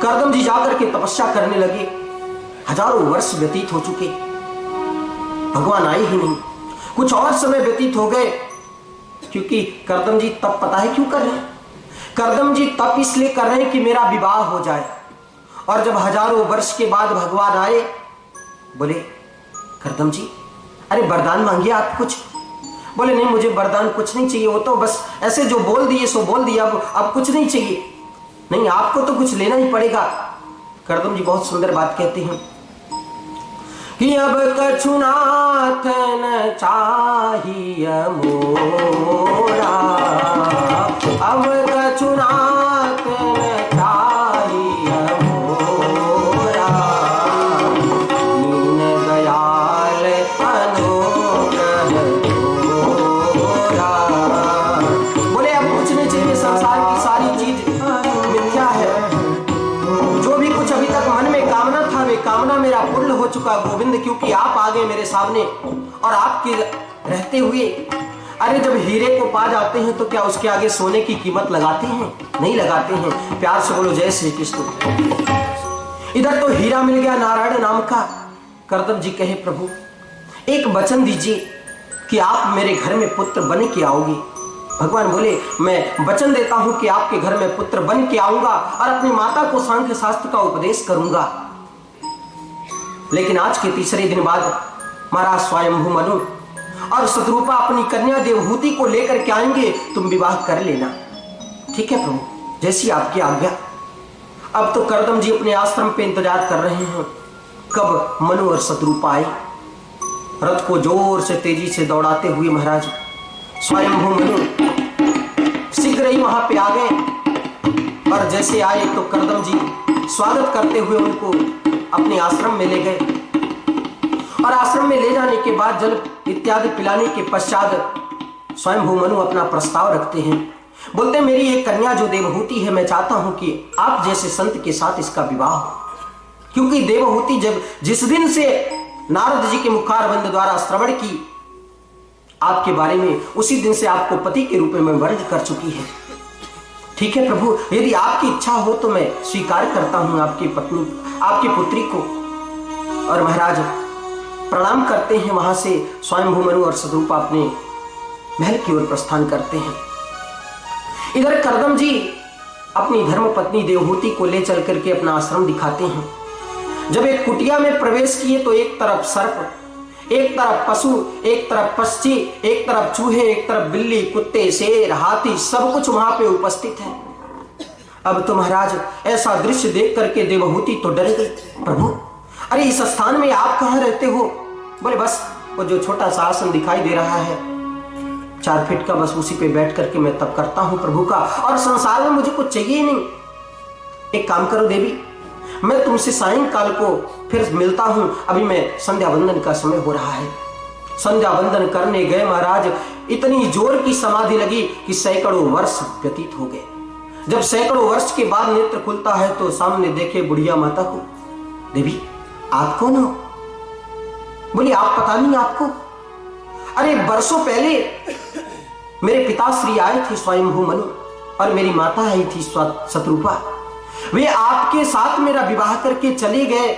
करदम जी जाकर के तपस्या करने लगे। हजारों वर्ष व्यतीत हो चुके, भगवान आए ही नहीं। कुछ और समय व्यतीत हो गए, क्योंकि करदम जी तप पता है क्यों कर रहे हैं? करदम जी तप इसलिए कर रहे हैं कि मेरा विवाह हो जाए। और जब हजारों वर्ष के बाद भगवान आए, बोले करदम जी अरे वरदान मांगिए आप कुछ। बोले नहीं मुझे वरदान कुछ नहीं चाहिए, वो तो बस ऐसे जो बोल दिए सो बोल दिया, अब कुछ नहीं चाहिए। नहीं आपको तो कुछ लेना ही पड़ेगा। करदम जी बहुत सुंदर बात कहते हैं कि अब कछु नाथ न चाहिए मोरा, अब कछु नाथ न चाहिए मोरा, दीन दयाल अनुग्रह तोरा। बोले अब कुछ नहीं चाहिए, संसार की सारी चीज मिथ्या है। जो भी कुछ अभी तक मन में कामना था वे कामना मेरा पूर्ण हो चुका गोविंद, क्योंकि आप आ गए मेरे सामने। और आपके रहते हुए अरे जब हीरे को पा जाते हैं तो क्या उसके आगे सोने की कीमत लगाते हैं? नहीं लगाते हैं। प्यार से बोलो जय श्री कृष्ण। इधर तो हीरा मिल गया नारायण नाम का। करदम जी कहे प्रभु एक वचन दीजिए कि आप मेरे घर में पुत्र बन के आओगे। भगवान बोले मैं वचन देता हूं कि आपके घर में पुत्र बन के आऊंगा और अपनी माता को सांख्य शास्त्र का उपदेश करूंगा। लेकिन आज के तीसरे दिन बाद महाराज स्वयंभू मनु और शत्रुपा अपनी कन्या देवहूति को लेकर के आएंगे, तुम विवाह कर लेना। ठीक है प्रभु, जैसी आपकी आज्ञा। अब तो करदम जी अपने आश्रम पे इंतजार कर रहे हैं कब मनु और शत्रुपा आए। रथ को जोर से तेजी से दौड़ाते हुए महाराज स्वयंभू मनु शीघ्र ही वहां पे आ गए। और जैसे आए तो करदम जी स्वागत करते हुए उनको अपने आश्रम में ले गए। और आश्रम में ले जाने के बाद जल इत्यादि पिलाने के पश्चात स्वयंभू मनु अपना प्रस्ताव रखते हैं। बोलते मेरी एक कन्या जो देवहूति है, मैं चाहता हूं कि आप जैसे संत के साथ इसका विवाह हो। क्योंकि देवहूति जब जिस दिन से नारद जी के मुखारबंद द्वारा श्रवण की आपके बारे में, उसी दिन से आपको पति के रूप में वर्ण कर चुकी है। ठीक है प्रभु, यदि आपकी इच्छा हो तो मैं स्वीकार करता हूं आपकी पत्नी, आपकी पुत्री को। और महाराज प्रणाम करते हैं। वहां से स्वयंभू मनु और शत्रुपा अपने महल की ओर प्रस्थान करते हैं। इधर करदम जी अपनी धर्मपत्नी देवहूति को ले चल करके अपना आश्रम दिखाते हैं। जब एक कुटिया में प्रवेश किए तो एक तरफ सर्प, एक तरफ पशु, एक तरफ पक्षी, एक तरफ चूहे, एक तरफ बिल्ली, कुत्ते, शेर, हाथी, सब कुछ वहां पे उपस्थित है। अब तो महाराज ऐसा दृश्य देख करके देवहूति तो डर गई। प्रभु अरे इस स्थान में आप कहां रहते हो? बोले बस वो जो छोटा सा आसन दिखाई दे रहा है 4 फीट का, बस उसी पे बैठ करके मैं तप करता हूं प्रभु का, और संसार में मुझे कुछ चाहिए ही नहीं। एक काम करो देवी, मैं तुमसे सायंकाल को फिर मिलता हूं, अभी मैं संध्या वंदन का समय हो रहा है। संध्या वंदन करने गए महाराज, इतनी जोर की समाधि लगी कि सैकड़ों वर्ष व्यतीत हो गए। जब सैकड़ों वर्ष के बाद नेत्र खुलता है तो सामने देखे बुढ़िया माता को। देवी आप कौन हो? बोली आप पता नहीं आपको? अरे वर्षों पहले मेरे पिताश्री आए थे स्वयंभू मनु और मेरी माता आई थी शत्रुपा। वे आपके साथ मेरा विवाह करके चले गए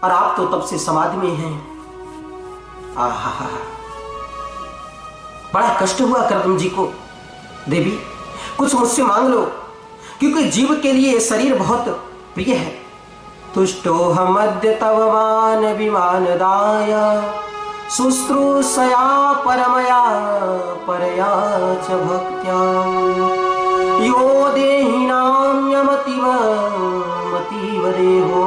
और आप तो तब से समाधि में हैं। आहा, बड़ा कष्ट हुआ करदम जी को। देवी कुछ मुझसे मांग लो, क्योंकि जीव के लिए शरीर बहुत प्रिय है। तुष्टो हमद्य तव मान विमानदाय शुश्रूषया परमया परया च भक्त्या यो देहिनां यमतिव मतिव देहो।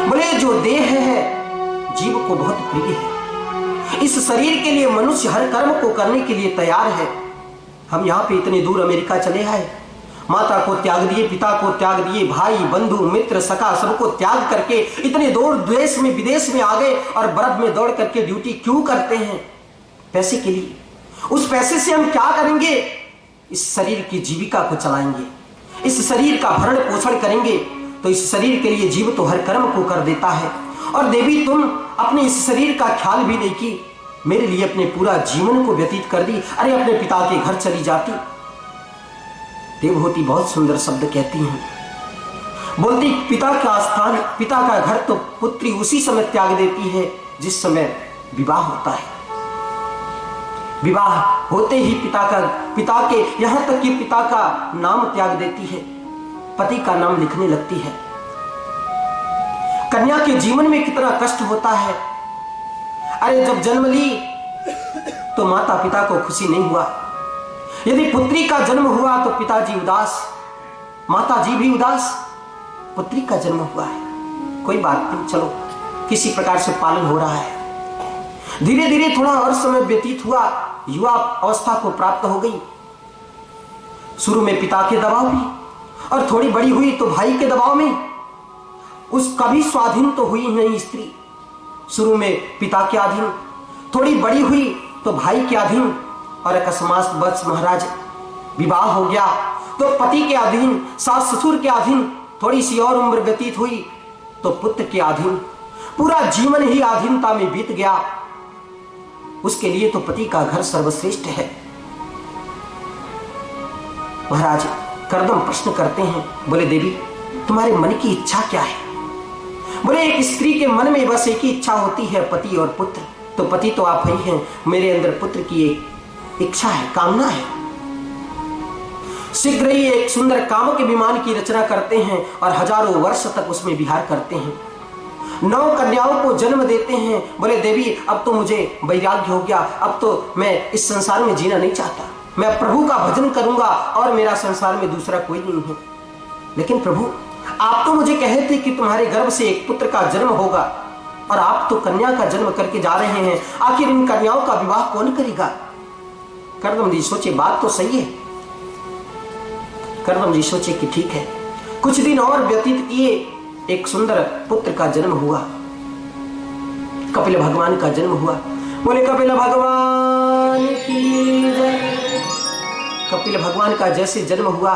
बोले जो देह है जीव को बहुत प्रिय है। इस शरीर के लिए मनुष्य हर कर्म को करने के लिए तैयार है। हम यहाँ पे इतने दूर अमेरिका चले आए, माता को त्याग दिए, पिता को त्याग दिए, भाई बंधु मित्र सखा सबको त्याग करके इतने दूर देश में विदेश में आ गए और बर्फ में दौड़ करके ड्यूटी क्यों करते हैं? पैसे के लिए। उस पैसे से हम क्या करेंगे? इस शरीर की जीविका को चलाएंगे, इस शरीर का भरण पोषण करेंगे। तो इस शरीर के लिए जीव तो हर कर्म को कर देता है। और देवी तुम अपने इस शरीर का ख्याल भी नहीं की, मेरे लिए अपने पूरा जीवन को व्यतीत कर दी। अरे अपने पिता के घर चली जाती। देवहूति बहुत सुंदर शब्द कहती हैं, बोलती पिता का स्थान, पिता का घर तो पुत्री उसी समय त्याग देती है जिस समय विवाह होता है। विवाह होते ही पिता के यहां तक कि पिता का नाम त्याग देती है, पति का नाम लिखने लगती है। कन्या के जीवन में कितना कष्ट होता है। अरे जब जन्म ली तो माता पिता को खुशी नहीं हुआ। यदि पुत्री का जन्म हुआ तो पिताजी उदास, माताजी भी उदास। पुत्री का जन्म हुआ है, कोई बात नहीं, चलो किसी प्रकार से पालन हो रहा है। धीरे धीरे थोड़ा और समय व्यतीत हुआ, युवा अवस्था को प्राप्त हो गई। शुरू में पिता के दबाव में और थोड़ी बड़ी हुई तो भाई के दबाव में। उसका भी स्वाधीन तो हुई नहीं स्त्री। शुरू में पिता के अधीन, थोड़ी बड़ी हुई तो भाई के अधीन, और अकस्मात बस महाराज विवाह हो गया तो पति के अधीन, सास ससुर के अधीन। थोड़ी सी और उम्र व्यतीत हुई तो पुत्र के अधीन। पूरा जीवन ही अधीनता में बीत गया। उसके लिए तो पति का घर सर्वश्रेष्ठ है। महाराज कर्दम प्रश्न करते हैं, बोले देवी तुम्हारे मन की इच्छा क्या है? बोले एक स्त्री के मन में बस एक ही इच्छा होती है, पति और पुत्र। तो पति तो आप ही हैं, मेरे अंदर पुत्र की एक इच्छा है, कामना है। शीघ्र ही एक सुंदर कामक विमान की रचना करते हैं और हजारों वर्ष तक उसमें विहार करते हैं। 9 कन्याओं को जन्म देते हैं। बोले देवी अब तो मुझे वैराग्य हो गया, अब तो मैं इस संसार में जीना नहीं चाहता, मैं प्रभु का भजन करूंगा और मेरा संसार में दूसरा कोई नहीं है। लेकिन प्रभु आप तो मुझे कहे थे कि तुम्हारे गर्भ से एक पुत्र का जन्म होगा और आप तो कन्या का जन्म करके जा रहे हैं, आखिर इन कन्याओं का विवाह कौन करेगा? कर्दम जी सोचे बात तो सही है। कर्दम जी सोचे कि ठीक है। कुछ दिन और व्यतीत किए, एक सुंदर पुत्र का जन्म हुआ, कपिल भगवान का जन्म हुआ। बोले कपिल भगवान की जय। कपिल भगवान का जैसे जन्म हुआ,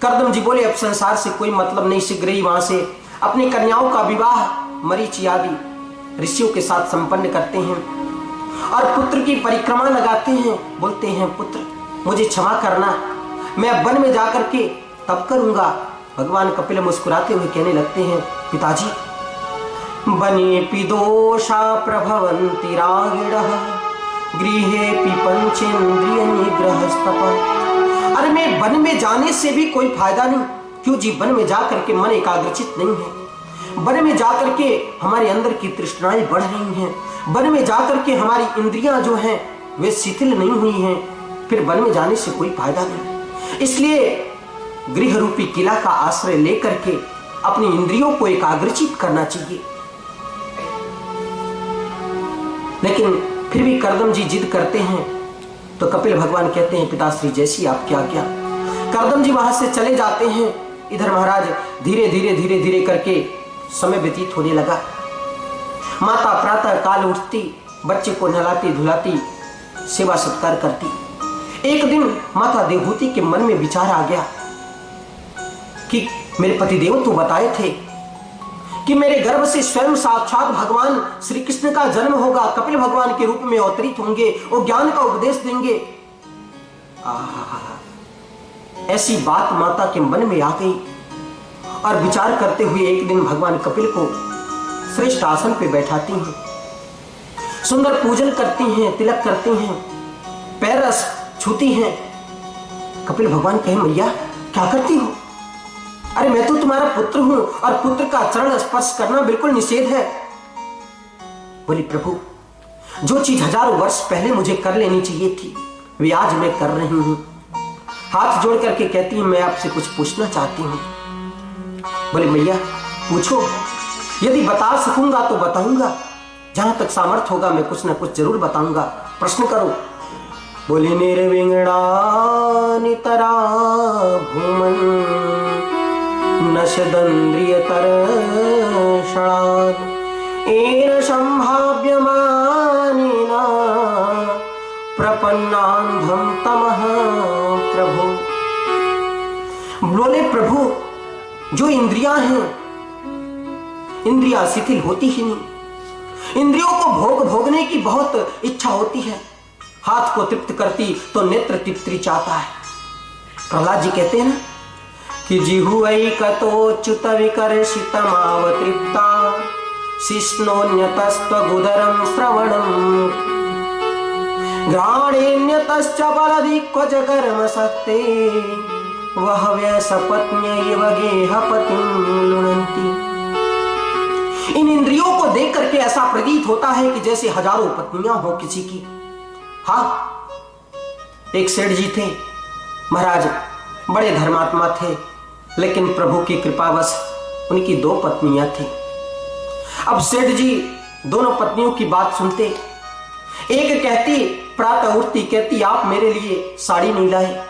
कर्दम जी बोले अब संसार से कोई मतलब नहीं। शीघ्र ही वहां से अपनी कन्याओं का विवाह मरीचि आदि ऋषियों के साथ संपन्न करते हैं और पुत्र की परिक्रमा लगाते हैं। बोलते हैं पुत्र मुझे क्षमा करना, मैं वन में जाकर के तब करूंगा। भगवान कपिल मुस्कुराते हुए कहने लगते हैं पिताजी वनेपि दोषा प्रभवन्ति रागिणः गृहेपि पंचेन्द्रिय निग्रहस्तपः। अरे मैं वन में जाने से भी कोई फायदा नहीं। क्यों जी? वन में जाकर के मन एकाग्रचित नहीं है, वन में जाकर के हमारे अंदर की तृष्णाएं बढ़ रही हैं, वन में जाकर के हमारी इंद्रियां जो हैं वे शिथिल नहीं हुई हैं, फिर वन में जाने से कोई फायदा नहीं। इसलिए गृह रूपी किला का आश्रय लेकर के अपनी इंद्रियों को एकाग्रचित करना चाहिए। लेकिन फिर भी कर्दम जी जिद करते हैं तो कपिल भगवान कहते हैं पिताश्री जैसी आपकी आज्ञा। कर्दम जी वहां से चले जाते हैं। इधर महाराज धीरे धीरे धीरे धीरे करके समय व्यतीत होने लगा। माता प्रातः काल उठती, बच्चे को नहलाती धुलाती, सेवा सत्कार करती। एक दिन माता देवहूति के मन में विचार आ गया कि मेरे पतिदेव तो बताए थे कि मेरे गर्भ से स्वयं साक्षात भगवान श्री कृष्ण का जन्म होगा, कपिल भगवान के रूप में अवतरित होंगे, वो ज्ञान का उपदेश देंगे। ऐसी बात माता के मन में आ गई और विचार करते हुए एक दिन भगवान कपिल को श्रेष्ठ आसन पे बैठाती हैं, सुंदर पूजन करती हैं, तिलक करती हैं, पैर रस छूती हैं। कपिल भगवान कहे मैया क्या करती हो? अरे मैं तो तुम्हारा पुत्र हूं और पुत्र का चरण स्पर्श करना बिल्कुल निषेध है। बोली प्रभु जो चीज हजारों वर्ष पहले मुझे कर लेनी चाहिए थी वे आज मैं कर रही हूं। हाथ जोड़ करके कहती हूं मैं आपसे कुछ पूछना चाहती हूं। बोले मैया पूछो, यदि बता सकूंगा तो बताऊंगा, जहां तक सामर्थ्य होगा मैं कुछ ना कुछ जरूर बताऊंगा, प्रश्न करो। बोले निर्विंगड़ा नितरा भूमन नशदंद्रियतर षणाद एन संभाव्यमानिना प्रपन्नांधम तमः प्रभु। बोले प्रभु जो इंद्रियां हैं, इंद्रियां शिथिल होती ही नहीं। इंद्रियों को भोगने की बहुत इच्छा होती है। हाथ को तृप्त करती तो नेत्र तृप्ति चाहता है। प्रहलाद जी कहते हैं ना कि जिहुवै कतोच्युत विकर्षितमावतृप्ता शिष्णोन्यतस्त्वगुदरं श्रवणं घ्राणेन्यतश्च बलधि क्वच कर्मशक्ते वहव्य सपत्न्यैव गेहपतिं लुणन्ति। इन इंद्रियों को देख करके ऐसा प्रतीत होता है कि जैसे हजारों पत्नियां हो किसी की। हाँ, एक सेठ जी थे महाराज, बड़े धर्मात्मा थे, लेकिन प्रभु की कृपावश उनकी 2 पत्नियां थी। अब सेठ जी दोनों पत्नियों की बात सुनते। एक कहती, प्रातः उठती कहती आप मेरे लिए साड़ी नहीं लाए।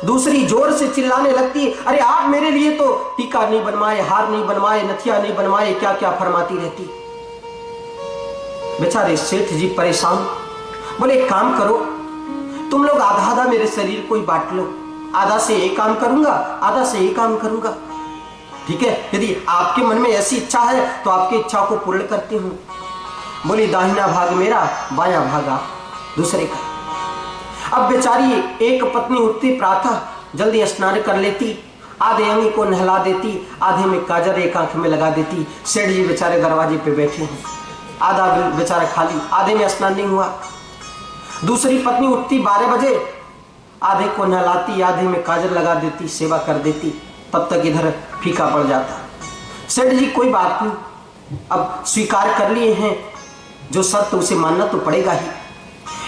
दूसरी जोर से चिल्लाने लगती, अरे आप मेरे लिए तो टीका नहीं बनवाए, हार नहीं बनवाए, नथिया नहीं बनवाए, क्या क्या फरमाती रहती। बेचारे सेठ जी परेशान। बोले एक काम करो, तुम लोग आधा आधा मेरे शरीर को ही बांट लो, आधा से एक काम करूंगा, आधा से एक काम करूंगा, ठीक है? यदि आपके मन में ऐसी इच्छा है तो आपकी इच्छा को पूर्ण करती हूं। बोली दाहिना भाग मेरा, बायां भाग आप दूसरे का। अब बेचारी एक पत्नी उठती, प्रातः जल्दी स्नान कर लेती, आधे अंग को नहला देती, आधे में काजल एक आंख में लगा देती। सेठ जी बेचारे दरवाजे पे बैठे हैं, आधा बेचारा खाली, आधे में स्नान नहीं हुआ। दूसरी पत्नी उठती 12 बजे, आधे को नहलाती, आधे में काजल लगा देती, सेवा कर देती, तब तक इधर फीका पड़ जाता। सेठ जी कोई बात नहीं, अब स्वीकार कर लिए हैं जो सत्य उसे मानना तो पड़ेगा ही।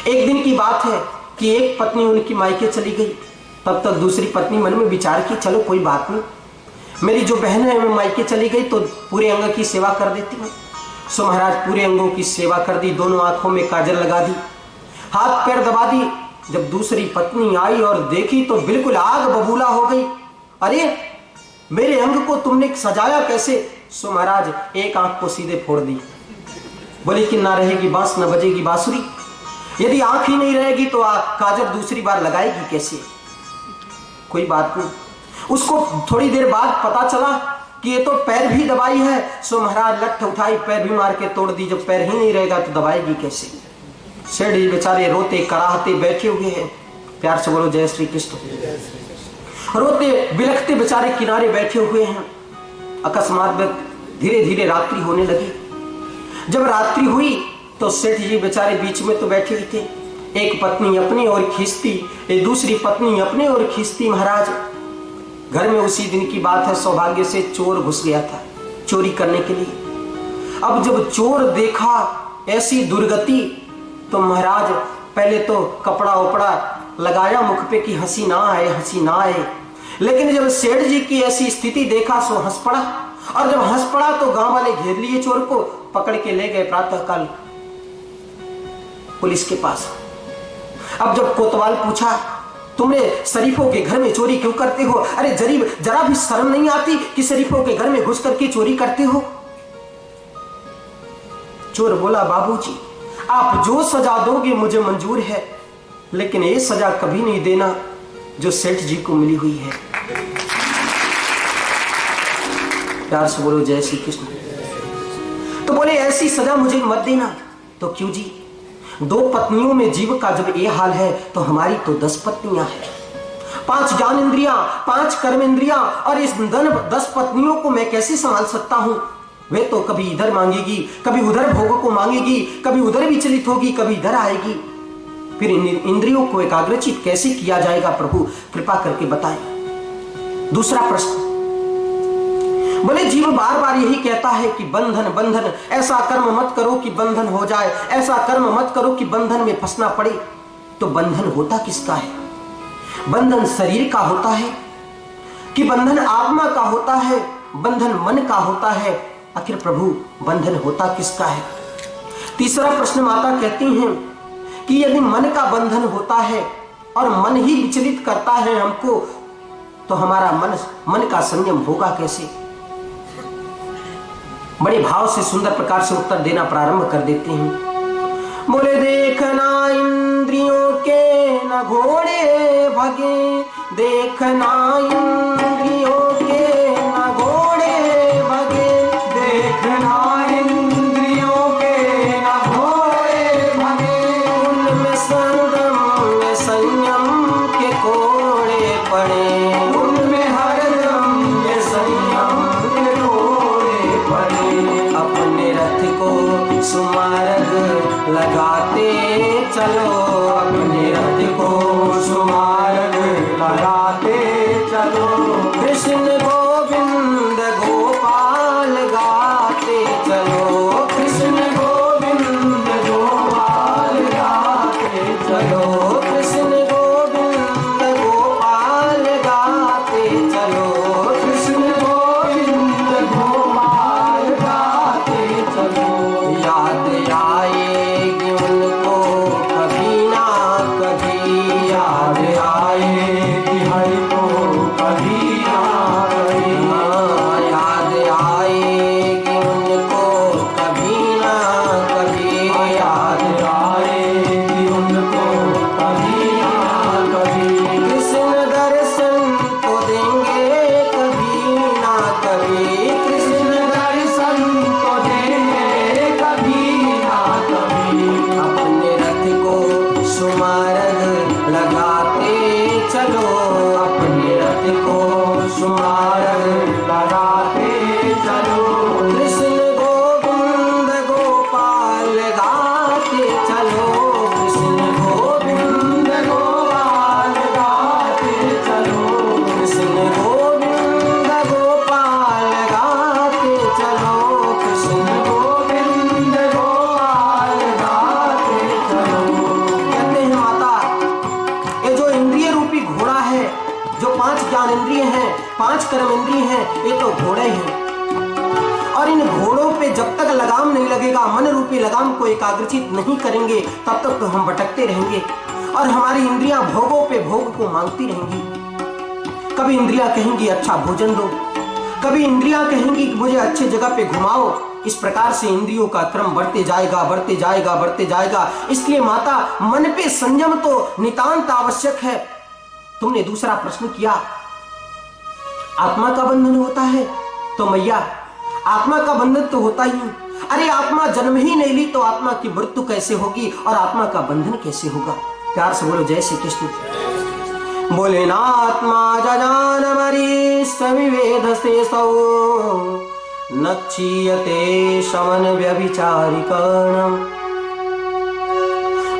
एक दिन की बात है कि एक पत्नी उनकी मायके चली गई, तब तक दूसरी पत्नी मन में विचार की चलो कोई बात नहीं, मेरी जो बहन है मैं मायके चली गई तो पूरे अंग की सेवा कर देती हूँ। सो महाराज पूरे अंगों की सेवा कर दी, दोनों आंखों में काजल लगा दी, हाथ पैर दबा दी। जब दूसरी पत्नी आई और देखी तो बिल्कुल आग बबूला हो गई। अरे मेरे अंग को तुमने सजाया कैसे? सो महाराज एक आंख को सीधे फोड़ दी। बोले कि ना रहेगी बांस ना बजेगी बांसुरी, यदि आंख ही नहीं रहेगी तो काजल दूसरी बार लगाएगी कैसे? कोई बात नहीं। उसको थोड़ी देर बाद पता चला कि ये तो पैर भी दबाई है। सो महाराज लठ उठाई, पैर भी मार के तोड़ दी। जब पैर ही नहीं रहेगा तो दबाएगी कैसे? सेठ जी बेचारे रोते कराहते बैठे हुए हैं। प्यार से बोलो जय श्री कृष्ण। रोते बिलखते बेचारे किनारे बैठे हुए हैं। अकस्मात में धीरे धीरे रात्रि होने लगी। जब रात्रि हुई तो सेठ जी बेचारे बीच में तो बैठे ही थे। एक पत्नी अपनी ओर खींचती, एक दूसरी पत्नी अपनी ओर खींचती। महाराज घर में उसी दिन की बात है, सौभाग्य से चोर घुस गया था चोरी करने के लिए। अब जब चोर देखा ऐसी दुर्गति तो महाराज पहले तो कपड़ा उपड़ा लगाया मुख पे कि हंसी ना आए, हंसी ना आए। लेकिन जब सेठ जी की ऐसी स्थिति देखा सो हंस पड़ा, और जब हंस पड़ा तो गांव वाले घेर लिए चोर को, पकड़ के ले गए प्रातःकाल पुलिस के पास। अब जब कोतवाल पूछा तुमने शरीफों के घर में चोरी क्यों करते हो? अरे जरा भी शर्म नहीं आती कि शरीफों के घर में घुस करके चोरी करते हो? चोर बोला बाबूजी आप जो सजा दोगे मुझे मंजूर है, लेकिन ये सजा कभी नहीं देना जो सेठ जी को मिली हुई है। प्यार से बोलो जय श्री कृष्ण। तो बोले ऐसी सजा मुझे मत देना। तो क्यों जी? 2 पत्नियों में जीव का जब ये हाल है तो हमारी तो 10 पत्नियां हैं, 5 ज्ञान इंद्रियां, 5 कर्म इंद्रियां, और इस 10 पत्नियों को मैं कैसे संभाल सकता हूं? वे तो कभी इधर मांगेगी, कभी उधर भोगों को मांगेगी, कभी उधर विचलित होगी, कभी इधर आएगी। फिर इन इंद्रियों को एकाग्रचित कैसे किया जाएगा? प्रभु कृपा करके बताएं। दूसरा प्रश्न, बोले जीव बार बार यही कहता है कि बंधन बंधन, ऐसा कर्म मत करो कि बंधन हो जाए, ऐसा कर्म मत करो कि बंधन में फंसना पड़े। तो बंधन होता किसका है? बंधन शरीर का होता है कि बंधन आत्मा का होता है, बंधन मन का होता है? आखिर प्रभु बंधन होता किसका है? तीसरा प्रश्न माता कहती हैं कि यदि मन का बंधन होता है और मन ही विचलित करता है हमको, तो हमारा मन का संयम होगा कैसे? बड़े भाव से सुंदर प्रकार से उत्तर देना प्रारंभ कर देते हैं। बोले देखना इंद्रियों के न घोड़े भगे, देखना इंद्रियों के न घोड़े भगे, देखना इंद्रियों के न घोड़े भगे, उनमें संयम के कोड़े पड़े, उनमें हरदम चलो, अपने रथ को सुमार्ग लगाते चलो। कृष्ण गोविंद गोपाल गाते चलो, कृष्ण गोविंद गोपाल गाते चलो, कृष्ण गोविंद गोपाल गाते चलो, कृष्ण गोविंद गोपाल गाते चलो। याद आएगी उनको कभी ना कभी, याद आएगी हरि को कभी ना कभी, याद आएगी उनको कभी ना कभी, याद आएगी उनको कभी ना कभी। कृष्ण दर्शन तो देंगे कभी ना कभी, कृष्ण दर्शन तो देंगे कभी ना कभी। अपने रथ को सुमार्ग लगाते चलो, अपने रथ को सुमार्ग लगाते चलो। कृष्ण गोविंद गोपाल गाते चलो, कृष्ण गोविंद गोपाल गाते चलो, कृष्ण गोविंद गोपाल गाते चलो, कृष्ण गोविंद गोपाल गाते चलो। कहते हैं माता, ये जो इंद्रिय रूपी घोड़ा है, जो 5 ज्ञान इंद्रिय हैं, 5 कर्म इंद्रिय हैं, ये तो घोड़े हैं। और इन घोड़ों पे जब तक लगाम नहीं लगेगा, मन रूपी लगाम को एकाग्रचित नहीं करेंगे, तब तक तो हम भटकते रहेंगे और हमारी इंद्रियां भोगों पे भोग को मांगती रहेंगी। कभी इंद्रियां कहेंगी अच्छा भोजन दो, कभी इंद्रियां कहेंगी कि मुझे अच्छे जगह पे घुमाओ। इस प्रकार से इंद्रियों का क्रम बढ़ते जाएगा, बढ़ते जाएगा, बढ़ते जाएगा। इसलिए माता, मन पे संयम तो नितांत आवश्यक है। तुमने दूसरा प्रश्न किया, आत्मा का बंधन होता है? तो मैया, आत्मा का बंधन तो होता ही। अरे आत्मा जन्म ही नहीं ली तो आत्मा की मृत्यु कैसे होगी और आत्मा का बंधन कैसे होगा? प्यार से बोलो जय श्री कृष्ण। बोले ना आत्मा जजान मरी सविवेद से सौ नक्षीयते शमन व्यभिचारिकर्णम।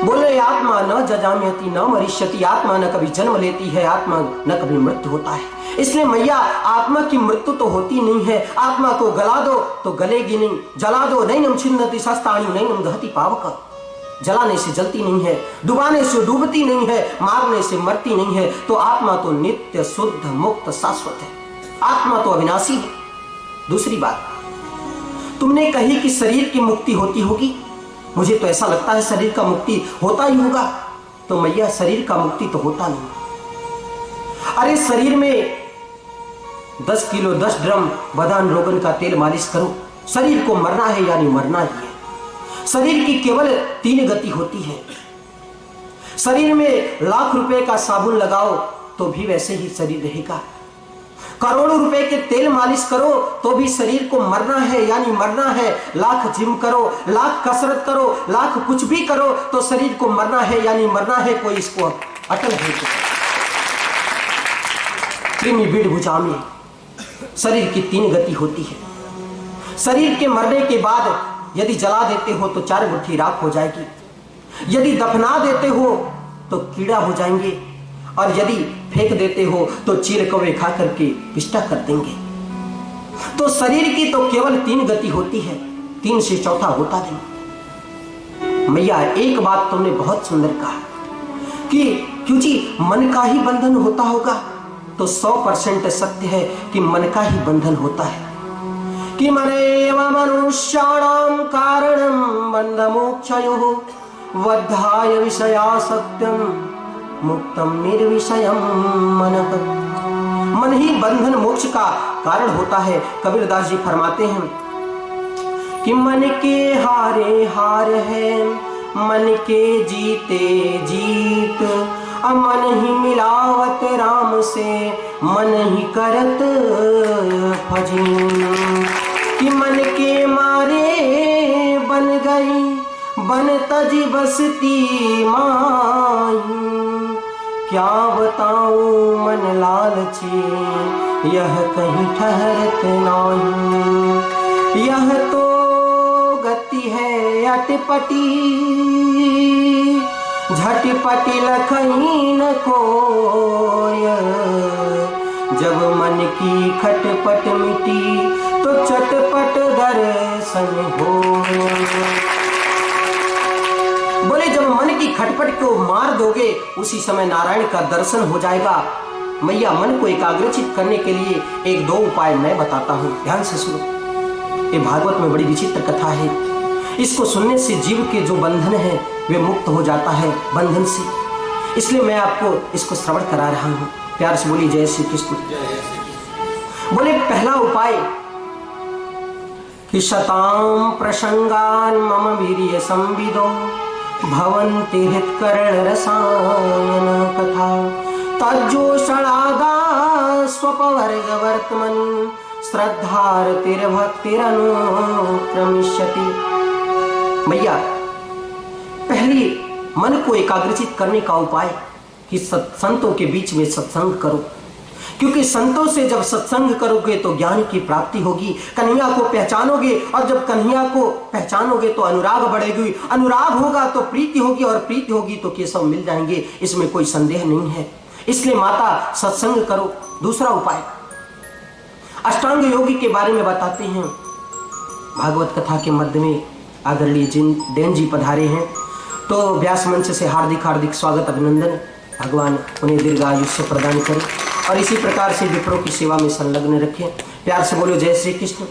बोले आत्मा न जजाम्यति न मरिष्यति, आत्मा न कभी जन्म लेती है, आत्मा न कभी मृत्यु होता है। इसलिए मैया, आत्मा की मृत्यु तो होती नहीं है। आत्मा को गला दो तो गलेगी नहीं, जला दो नैनम छिन्नति शस्त्राणि नैनम दहति पावक। जलाने से जलती नहीं है, डुबाने से डूबती नहीं है, मारने से मरती नहीं है। तो आत्मा तो नित्य शुद्ध मुक्त शाश्वत है, आत्मा तो अविनाशी है। दूसरी बात तुमने कही कि शरीर की मुक्ति होती होगी, मुझे तो ऐसा लगता है शरीर का मुक्ति होता ही होगा। तो मैया, शरीर का मुक्ति तो होता नहीं। अरे शरीर में 10 किलो 10 ड्रम बदान रोगन का तेल मालिश करो, शरीर को मरना है यानी मरना ही है। शरीर की केवल 3 गति होती है। शरीर में लाख रुपए का साबुन लगाओ तो भी वैसे ही शरीर रहेगा। करोड़ों रुपए के तेल मालिश करो तो भी शरीर को मरना है यानी मरना है। लाख जिम करो, लाख कसरत करो, लाख कुछ भी करो तो शरीर को मरना है यानी मरना है। कोई इसको अटल है। कृमि बीड़ भुजा में शरीर की 3 गति होती है। शरीर के मरने के बाद यदि जला देते हो तो 4 मुट्ठी राख हो जाएगी, यदि दफना देते हो तो कीड़ा हो जाएंगे, और यदि फेंक देते हो तो चील कौवे खा करके पिष्टा कर देंगे। तो शरीर की तो केवल 3 गति होती है, 3 से चौथा होता नहीं। मैया, एक बात तुमने बहुत सुंदर कहा कि क्यों जी मन का ही बंधन होता होगा, तो 100% सत्य है कि मन का ही बंधन होता है। कि मनेव मनुष्याणां कारणं बन्धमोक्षयोः वधाय विषयासक्तं मुक्तम निर्विषयम मनः। मन ही बंधन मोक्ष का कारण होता है। कबीरदास जी फरमाते हैं कि मन के हारे हार है, मन के जीते जीत, मन ही मिलावत राम से, मन ही करत भजन। कि मन के मारे बन गई बन तजी बसती माई, क्या बताऊं मन लालची यह कहीं ठहरत नहीं। यह तो गति है अटपटी, झटपट लखई न कोय, जब मन की खटपट मिटी तो चटपट दर्शन हो। बोले जब मन की खटपट को मार दोगे उसी समय नारायण का दर्शन हो जाएगा। मैया मन को एकाग्रचित करने के लिए एक दो उपाय मैं बताता हूं, ध्यान से सुनो। ये भागवत में बड़ी विचित्र कथा है। इसको सुनने से जीव के जो बंधन है वे मुक्त हो जाता है बंधन से। इसलिए मैं आपको इसको श्रवण करा रहा हूं। प्यार से बोली जय श्री कृष्ण। बोले पहला उपाय कि शतां प्रसंगान मम वीर्य संविदो भवन्ति हृत्कर्ण रसायन कथा तज्जोषणादा स्वपवर्ग वर्तमन श्रद्धारतिर्भक्तिरनुक्रमिष्यति। मैया पहले मन को एकाग्रचित करने का उपाय कि संतों के बीच में सत्संग करो, क्योंकि संतों से जब सत्संग करोगे तो ज्ञान की प्राप्ति होगी, कन्हैया को पहचानोगे, और जब कन्हैया को पहचानोगे तो अनुराग बढ़ेगी, अनुराग होगा तो प्रीति होगी, और प्रीति होगी तो केशव मिल जाएंगे, इसमें कोई संदेह नहीं है। इसलिए माता सत्संग करो। दूसरा उपाय अष्टांग योगी के बारे में बताते हैं। भागवत कथा के मध्य में आदरणीय डैन जी पधारे हैं, तो व्यास मंच से हार्दिक हार्दिक स्वागत अभिनंदन। भगवान उन्हें दीर्घायुष्य प्रदान करें और इसी प्रकार से विप्रों की सेवा में संलग्न रखें। प्यार से बोलो जय श्री कृष्ण।